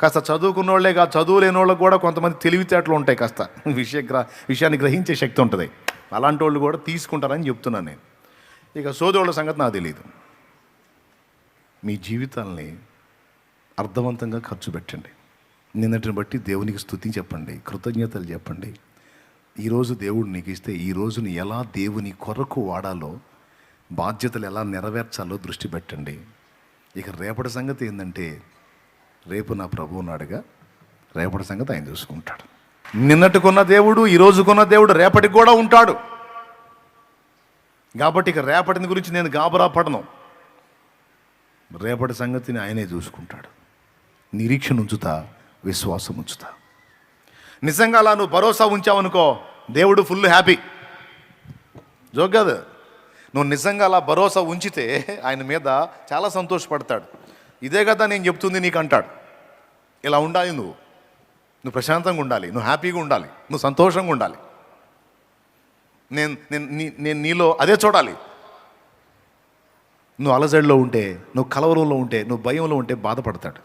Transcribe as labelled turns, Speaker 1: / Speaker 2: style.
Speaker 1: కాస్త చదువుకున్నోళ్లే కాదు, చదువు లేని వాళ్ళకి కూడా కొంతమంది తెలివితేటలు ఉంటాయి, కాస్త విషయాన్ని గ్రహించే శక్తి ఉంటుంది. అలాంటి వాళ్ళు కూడా తీసుకుంటారని చెప్తున్నాను నేను. ఇక సోదరుల సంగతి నాకు తెలియదు. మీ జీవితాల్ని అర్థవంతంగా ఖర్చు పెట్టండి. నిన్నటిని బట్టి దేవునికి స్తుతి చెప్పండి, కృతజ్ఞతలు చెప్పండి. ఈరోజు దేవుడు నీకు ఇస్తే ఈ రోజుని ఎలా దేవుని కొరకు వాడాలో, బాధ్యతలు ఎలా నెరవేర్చాలో దృష్టి పెట్టండి. ఇక రేపటి సంగతి ఏంటంటే, రేపు నా ప్రభువు ఉన్నాడుగా, రేపటి సంగతి ఆయన చూసుకుంటాడు. నిన్నటికున్న దేవుడు, ఈ రోజుకున్న దేవుడు రేపటికి కూడా ఉంటాడు. కాబట్టి ఇక రేపటిని గురించి నేను గాబరా పడను. రేపటి సంగతిని ఆయనే చూసుకుంటాడు. నిరీక్షణ ఉంచుతా, విశ్వాసం ఉంచుతా. నిజంగా అలా నువ్వు భరోసా ఉంచావనుకో, దేవుడు ఫుల్ హ్యాపీ. జోక్ కాదు. నువ్వు నిజంగా అలా భరోసా ఉంచితే ఆయన మీద చాలా సంతోషపడతాడు. ఇదే కదా నేను చెప్తుంది నీకు అంటాడు. ఇలా ఉండాలి, నువ్వు ప్రశాంతంగా ఉండాలి, నువ్వు హ్యాపీగా ఉండాలి, నువ్వు సంతోషంగా ఉండాలి. నేను నీలో అదే చూడాలి. నువ్వు అలజడిలో ఉంటే, నువ్వు కలవరంలో ఉంటే, నువ్వు భయంలో ఉంటే బాధపడతాడు.